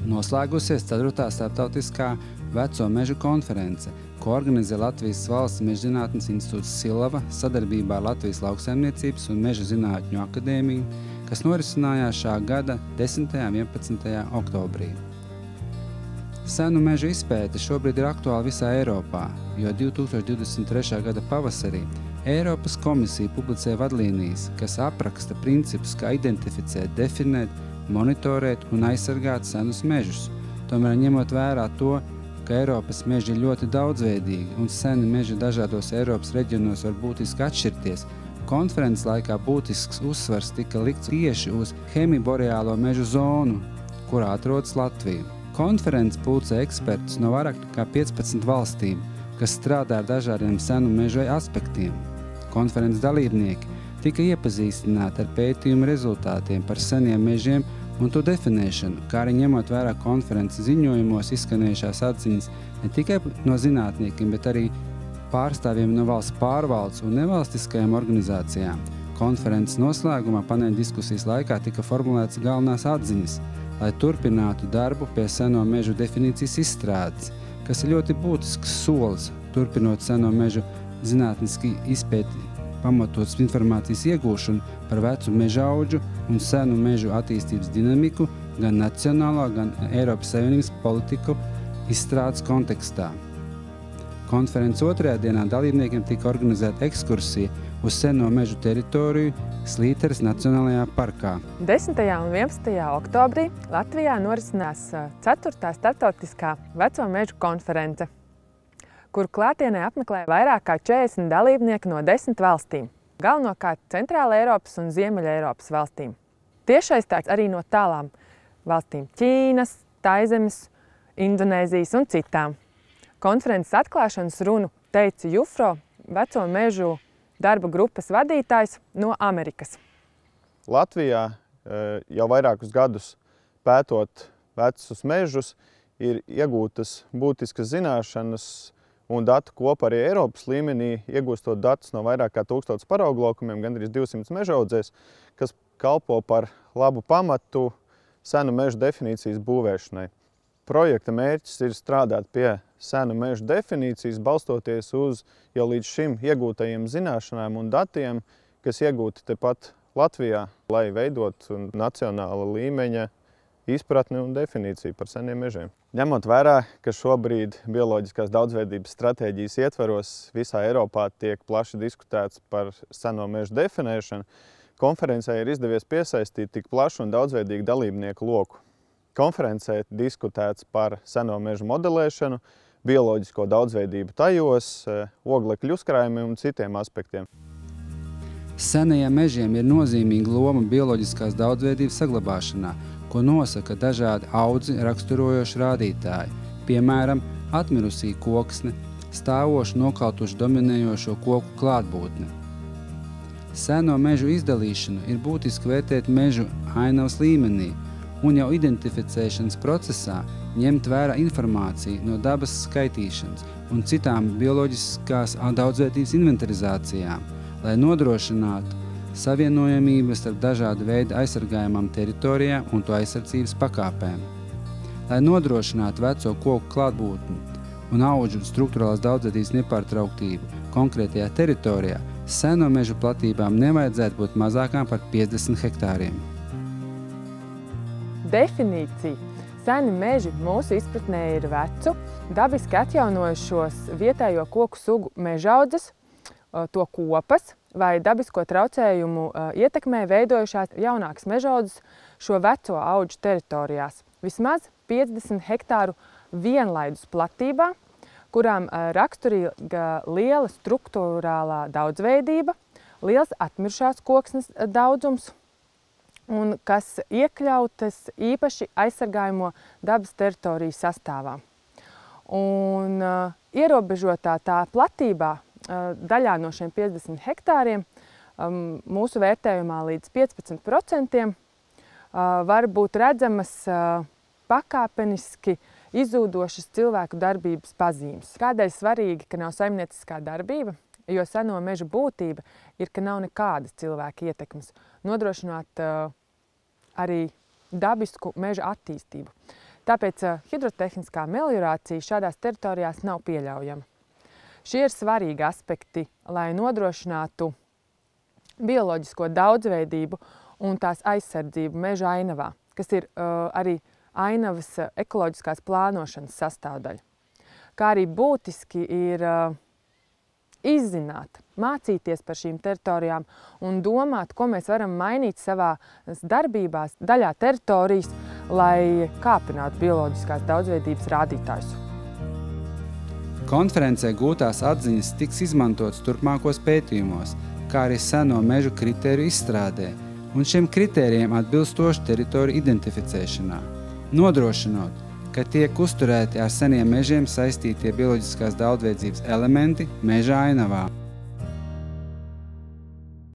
Noslēgusies 4. starptautiskā veco mežu konference, ko organizē Latvijas Valsts Mežzinātnes institūts Silava sadarbībā ar Latvijas Lauksaimniecības un Meža zinātņu akadēmiju, kas norisinājās šā gada 10. un 11. oktobrī. Senu mežu izpēte šobrīd ir aktuāla visā Eiropā, jo 2023. gada pavasarī Eiropas komisija publicē vadlīnijas, kas apraksta principus, kā identificēt, definēt, monitorēt un aizsargāt senus mežus. Tomēr ņemot vērā to, ka Eiropas meži ir ļoti daudzveidīgi un seni meži dažādos Eiropas reģionos var būtiski atšķirties, konferences laikā būtisks uzsvars tika likts tieši uz hemiboreālo mežu zonu, kurā atrodas Latvija. Konferences pulcē ekspertus no vairāk kā 15 valstīm, kas strādā ar dažādiem senu mežu aspektiem. Konferences dalībnieki tika iepazīstināti ar pētījumu rezultātiem par seniem mežiem un to definēšanu, kā arī ņemot vērā konferences ziņojumos izskanējušās atziņas ne tikai no zinātniekiem, bet arī pārstāvjiem no valsts pārvaldes un nevalstiskajām organizācijām. Konferences noslēgumā paneļa diskusijas laikā tika formulētas galvenās atziņas, lai turpinātu darbu pie seno mežu definīcijas izstrādes, kas ir ļoti būtisks solis, turpinot seno mežu zinātniski izpēti pamatotas informācijas iegūšanu par vecu mežaudžu un senu mežu attīstības dinamiku gan nacionālā, gan Eiropas Savienības politiku izstrādes kontekstā. Konferences otrajā dienā dalībniekiem tika organizēta ekskursija uz seno mežu teritoriju Slīteres Nacionālajā parkā. 10. un 11. oktobrī Latvijā norisinās 4. starptautiskā veco mežu konference, kuru klātienē apmeklē vairāk kā 40 dalībnieki no 10 valstīm, galvenokārt Centrāla Eiropas un Ziemeļa Eiropas valstīm. Tiešsaistīts arī no tālām valstīm – Ķīnas, Taizemes, Indonēzijas un citām. Konferences atklāšanas runu teica Jufro, veco mežu darba grupas vadītājs no Amerikas. Latvijā jau vairākus gadus pētot vecus mežus ir iegūtas būtiskas zināšanas un datu kopa arī Eiropas līmenī, iegūstot datus no vairāk kā 1000 parauglokumiem, gandrīz 200 mežaudzēs, kas kalpo par labu pamatu senu mežu definīcijas būvēšanai. Projekta mērķis ir strādāt pie senu mežu definīcijas, balstoties uz jau līdz šim iegūtajiem zināšanām un datiem, kas iegūti tepat Latvijā, lai veidot nacionāla līmeņa izpratni un definīciju par seniem mežiem. Ņemot vērā, ka šobrīd bioloģiskās daudzveidības stratēģijas ietvaros visā Eiropā tiek plaši diskutēts par seno mežu definēšanu, konferencē ir izdevies piesaistīt tik plašu un daudzveidīgu dalībnieku loku. Konferencē diskutēts par seno mežu modelēšanu, bioloģisko daudzveidību tajos, oglekļu uzkrājumiem un citiem aspektiem. Senajiem mežiem ir nozīmīga loma bioloģiskās daudzveidības saglabāšanā, ko nosaka dažādi audzi raksturojoši rādītāji, piemēram, atmirusī koksne, stāvošu nokautuši dominējošo koku klātbūtne. Seno mežu izdalīšanu ir būtiski vērtēt mežu ainavas līmenī un jau identificēšanas procesā ņemt vērā informāciju no dabas skaitīšanas un citām bioloģiskās daudzveidības inventarizācijām, lai nodrošinātu savienojamību starp dažādu veidu aizsargājumām teritorijām un to aizsardzības pakāpēm. Lai nodrošinātu veco koku klātbūtni un audžu struktūrālās daudzveidības nepārtrauktību konkrētajā teritorijā, seno mežu platībām nevajadzētu būt mazākām par 50 hektāriem. Definīcija. Seni meži mūsu izpratnē ir vecu, dabiski atjaunojušos vietējo koku sugu mežaudzes, to kopas vai dabisko traucējumu ietekmē veidojušās jaunākas mežaudzes šo veco audžu teritorijās. Vismaz 50 hektāru vienlaidus platībā, kurām raksturīga liela struktūrālā daudzveidība, liels atmiršās koksnes daudzums un kas iekļautas īpaši aizsargājamo dabas teritoriju sastāvā. Un ierobežotā tā platībā daļā no šiem 50 hektāriem mūsu vērtējumā līdz 15% var būt redzamas pakāpeniski izzūdošas cilvēku darbības pazīmes. Kādēļ svarīgi, ka nav saimnieciskā darbība? Jo seno mežu būtība ir, ka nav nekādas cilvēka ietekmes. Nodrošināt arī dabisku meža attīstību. Tāpēc hidrotehniskā meliorācija šādās teritorijās nav pieļaujama. Šie ir svarīgi aspekti, lai nodrošinātu bioloģisko daudzveidību un tās aizsardzību meža ainavā, kas ir arī ainavas ekoloģiskās plānošanas sastāvdaļa. Kā arī būtiski ir izzināt, mācīties par šīm teritorijām un domāt, ko mēs varam mainīt savā darbībās, daļā teritorijas, lai kāpinātu bioloģiskās daudzveidības rādītājus. Konferencē gūtās atziņas tiks izmantotas turpmākos pētījumos, kā arī seno mežu kritēriju izstrādē un šiem kritērijiem atbilstošu teritoriju identificēšanā, nodrošinot, ka tiek uzturēti ar seniem mežiem saistītie bioloģiskās daudzveidzības elementi meža ainavā.